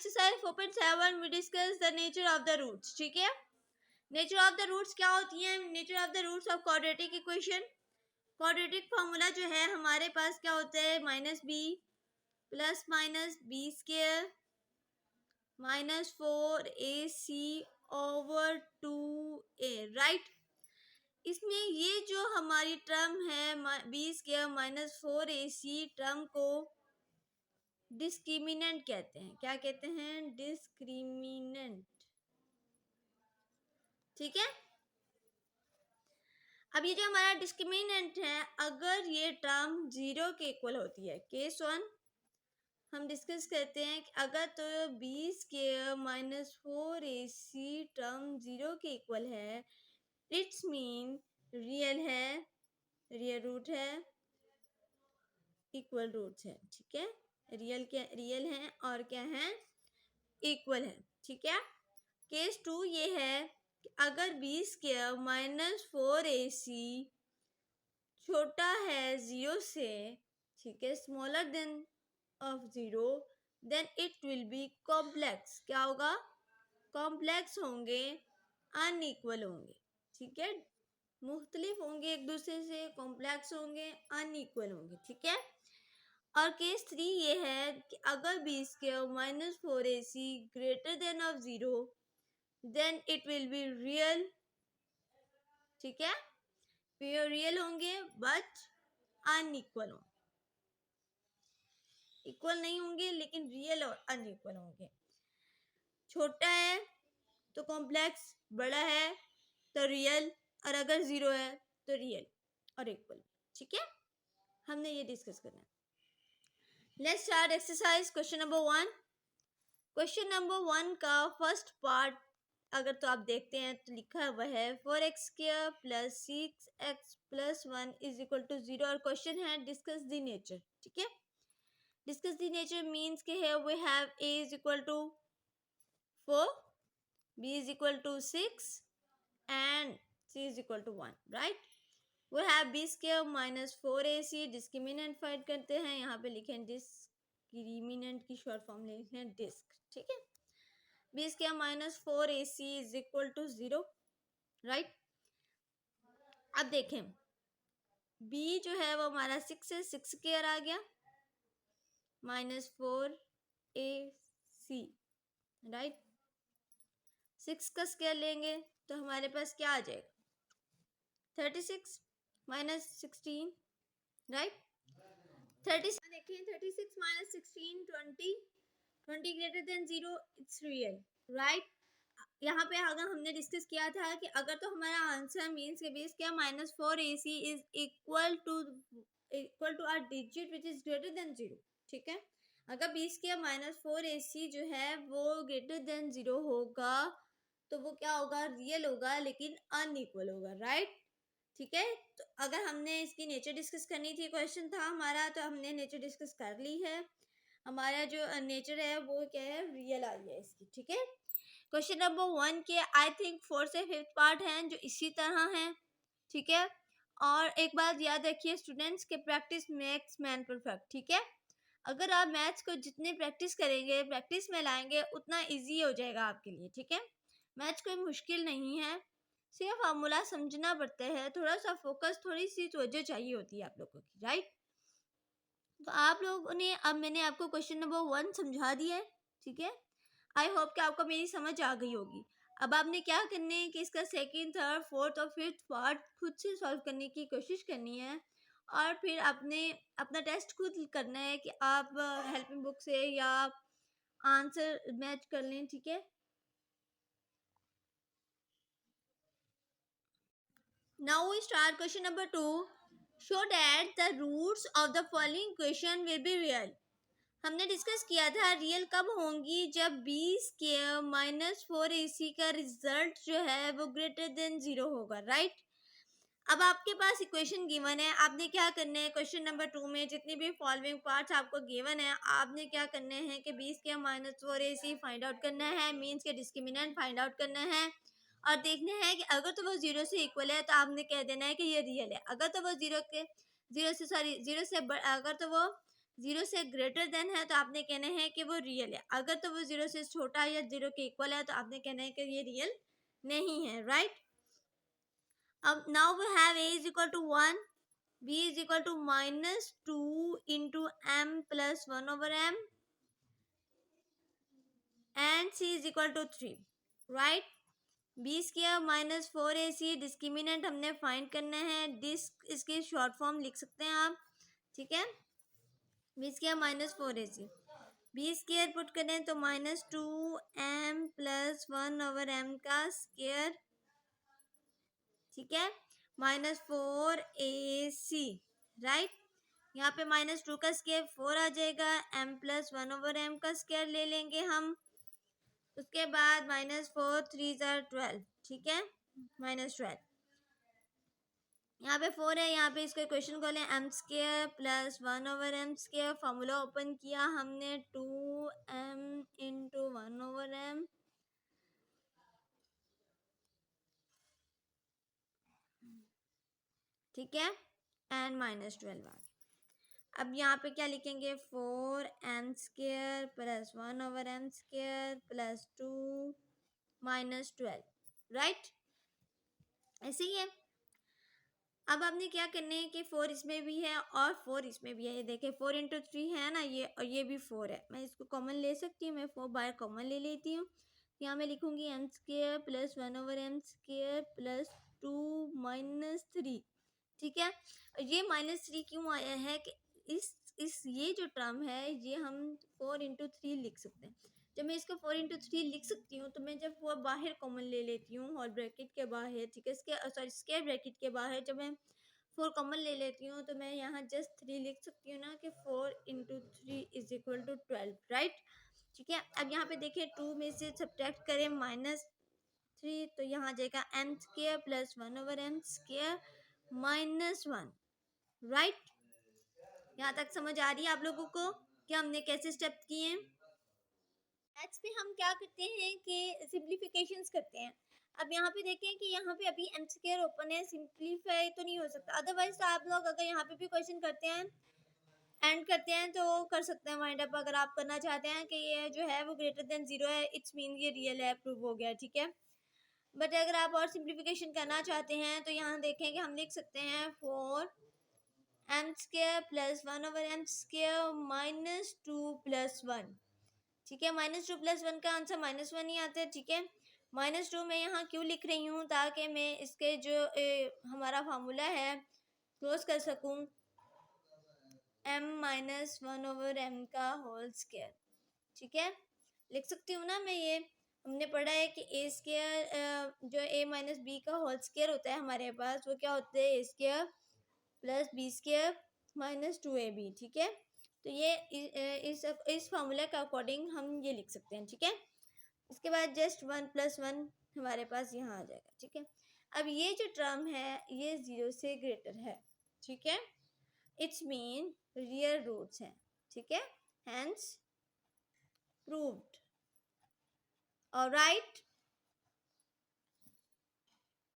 Exercise 4.7 we discuss the nature of the roots. ठीक है, nature of the roots क्या होती है? Nature of the roots of quadratic equation. Quadratic formula जो है हमारे पास क्या होता है? -b plus minus B square -4ac over 2a, right. इसमें ये जो हमारी टर्म है बी स्क्वायर -4ac टर्म को डिस्क्रिमिनेंट कहते हैं। क्या कहते हैं? डिस्क्रिमिनेंट। ठीक है, अब ये जो हमारा डिस्क्रिमिनेंट है, अगर ये टर्म 0 के इक्वल होती है, केस 1 हम डिस्कस करते हैं कि अगर तो बी स्क्वायर -4ac टर्म 0 के इक्वल है, इट्स मीन रियल है, रियल रूट है, इक्वल रूट्स है। ठीक है, रियल क्या? रियल है और क्या है? इक्वल है। ठीक है, केस 2 ये है कि अगर बी स्क्वायर -4ac छोटा है 0 से, ठीक है, smaller than of 0, then it will be complex. क्या होगा? कॉम्प्लेक्स होंगे, अनइक्वल होंगे। ठीक है, मुख्तलिफ होंगे एक दूसरे से, कॉम्प्लेक्स होंगे, अनइक्वल होंगे। ठीक है, और केस 3 ये है कि अगर B square -4ac greater than of 0, then it will be real. ठीक है, फिर रियल होंगे बट अनइक्वल होंगे, इक्वल नहीं होंगे लेकिन रियल और अनइक्वल होंगे। छोटा है तो कॉम्प्लेक्स, बड़ा है तो रियल, और अगर 0 है तो रियल और इक्वल। ठीक है, हमने ये डिस्कस करना है। Let's start exercise question number 1। Question number 1 का फर्स्ट पार्ट अगर तो आप देखते हैं तो लिखा हुआ है 4x² plus 6x plus 1 is equal to 0, और क्वेश्चन है डिस्कस द नेचर। ठीक है, डिस्कस द नेचर मीन्स के है we have a is equal to 4, b is equal to 6 and c is equal to 1, right. We have b square -4ac, discriminant find करते हैं। यहाँ पे लिखें डिस्क्रिमिनेंट की शॉर्ट फॉर्म लिखें डिस्क। ठीक है, b square -4ac is equal to 0, right. अब देखें b जो है वो हमारा 6 से 6 स्क्वायर आ गया -4ac, राइट। 6 का स्क्वायर लेंगे तो हमारे पास क्या आ जाएगा? 36 -16, राइट। 36 देखें, 36 -16 20 greater than 0, it's real, right. यहाँ पे अगर हमने डिस्कस किया था कि अगर तो हमारा आंसर मीन्स के बेस क्या -4ac is equal to a digit which is greater than 0। ठीक है, अगर बेस क्या -4ac जो है वो ग्रेटर देन 0 होगा तो वो क्या होगा? रियल होगा लेकिन अनइक्वल होगा, राइट। ठीक है, तो अगर हमने इसकी नेचर डिस्कस करनी थी, क्वेश्चन था हमारा, तो हमने नेचर डिस्कस कर ली है। हमारा जो नेचर है वो क्या है? रियल आ गया इसकी। ठीक है, क्वेश्चन नंबर 1 के आई थिंक 4 से 5 पार्ट हैं जो इसी तरह हैं। ठीक है, और एक बात याद रखिए स्टूडेंट्स के प्रैक्टिस मेक्स मैन परफेक्ट। ठीक है, अगर आप मैथ्स को जितने प्रैक्टिस करेंगे, प्रैक्टिस में लाएंगे, उतना इजी हो जाएगा आपके लिए। ठीक है, मैथ्स कोई मुश्किल नहीं है, सिर्फ फार्मूला समझना पड़ता है, थोड़ा सा फोकस, थोड़ी सी तवज्जो चाहिए होती है आप लोगों की, राइट। तो आप लोगों ने, अब मैंने आपको क्वेश्चन नंबर 1 समझा दिया है। ठीक है, आई होप कि आपको मेरी समझ आ गई होगी। अब आपने क्या करना है कि इसका सेकंड, थर्ड, फोर्थ और फिफ्थ पार्ट खुद से सॉल्व करने की कोशिश करनी है, और फिर आपने अपना टेस्ट खुद करना है कि आप हेल्पिंग बुक से या आंसर मैच कर लें। ठीक है, now we start question number 2। Show that the roots of the following equation will be real. हमने डिस्कस किया था रियल कब होंगी? जब b स्क्वायर -4ac का रिजल्ट जो है वो ग्रेटर देन 0 होगा, राइट। अब आपके पास इक्वेशन गिवन है, आपने क्या करना है? क्वेश्चन नंबर 2 में जितनी भी फॉलोइंग पार्ट्स आपको गिवन है, आपने क्या करना है कि b square -4ac find out करना है, मीन्स के डिस्क्रिमिनेंट फाइंड आउट करना है, और देखना है कि अगर तो वो 0 से इक्वल है तो आपने कह देना है कि ये रियल है। अगर तो वो 0 से अगर तो वो जीरो से ग्रेटर देन है तो आपने कहना है कि वो रियल है, अगर तो वो जीरो से छोटा या जीरो के इक्वल है तो आपने कहना है कि ये रियल नहीं है, राइट। अब now we have a is equal to 1, b is equal to -2 into m plus 1 over m and c is equal to 3, right. B square minus 4ac discriminant हमने फाइंड करना है, इसकी शॉर्ट फॉर्म लिख सकते हैं आप, ठीक है। B square minus 4ac, B square put करें तो -2m प्लस 1 ओवर m का स्क्वायर, ठीक है, -4ac, राइट। यहाँ पे -2 का स्क्वायर 4 आ जाएगा, m प्लस 1 ओवर m का स्क्वायर ले लेंगे हम, उसके बाद -4 3 12, ठीक है, -12। यहाँ पे 4 है, यहाँ पे इसको इक्वेशन को लें m square plus 1 over m square, formula open किया हमने 2m इंटू 1 ओवर m, ठीक है, एंड -12 आ गया। अब यहाँ पे क्या लिखेंगे, 4m square plus 1 over m square plus 2 -12, right, ऐसे ही है। अब आपने क्या करना है कि 4 इसमें भी है और 4 इसमें भी है, ये देखें 4 इंटू 3 है ना ये, और ये भी 4 है, मैं इसको कॉमन ले सकती हूँ, मैं 4 बाहर कॉमन ले लेती हूँ। यहाँ मैं लिखूंगी m square plus 1 over m square plus 2 -3, ठीक है। ये -3 क्यों आया है कि इस ये जो टर्म है ये हम 4 इंटू 3 लिख सकते हैं। जब मैं इसको 4 इंटू 3 लिख सकती हूँ तो मैं जब 4 बाहर कॉमन ले लेती हूँ और ब्रैकेट के बाहर, ठीक है, सॉरी स्क्वायर ब्रैकेट के बाहर जब मैं 4 कॉमन ले लेती हूँ तो मैं यहाँ जस्ट 3 लिख सकती हूँ ना कि 4 into 3 is equal to 12, right, ठीक है। अब यहाँ पे देखिए 2 में से सब्ट्रैक्ट करें -3 तो यहाँ आ जाएगा m square plus 1 over m square -1, right. यहाँ तक समझ आ रही है आप लोगों को कि हमने कैसे स्टेप किए हैं। मैथ्स में हम क्या करते हैं कि सिंप्लीफिकेशंस करते हैं। अब यहाँ पे देखें कि यहाँ पे अभी m स्क्वायर ओपन है, सिंप्लीफाई तो नहीं हो सकता, अदरवाइज तो आप लोग अगर यहाँ पे भी क्वेश्चन करते हैं एंड करते हैं तो कर सकते हैं वाइंड अप, अगर आप करना चाहते हैं कि ये जो है वो ग्रेटर देन 0 है, इट्स मीन ये रियल है, प्रूव हो गया, ठीक है। बट अगर आप और सिंप्लीफिकेशन करना चाहते हैं तो यहाँ देखें कि हम लिख सकते हैं 4 m square plus 1 over m square -2 plus 1, ठीक है, -2 प्लस 1 का आंसर -1 ही आता है, ठीक है। -2 मैं यहाँ क्यों लिख रही हूँ, ताकि मैं इसके जो हमारा फार्मूला है क्लोज कर सकूँ, m-1 ओवर m का होल स्क्वायर, ठीक है, लिख सकती हूँ ना मैं ये। हमने पढ़ा है कि a स्क्वायर जो a माइनस बी का होल स्क्वायर होता है हमारे पास, वो क्या होता है, a स्क्वायर प्लस बी स्क्वायर -2ab, ठीक है। तो ये इस फार्मूला के अकॉर्डिंग हम ये लिख सकते हैं, ठीक है। इसके बाद जस्ट 1 + 1 हमारे पास यहाँ आ जाएगा, ठीक है। अब ये जो टर्म है ये 0 से ग्रेटर है, ठीक है, इट्स मीन रियल रूट्स हैं, ठीक है, हैंस प्रूव्ड, ऑलराइट।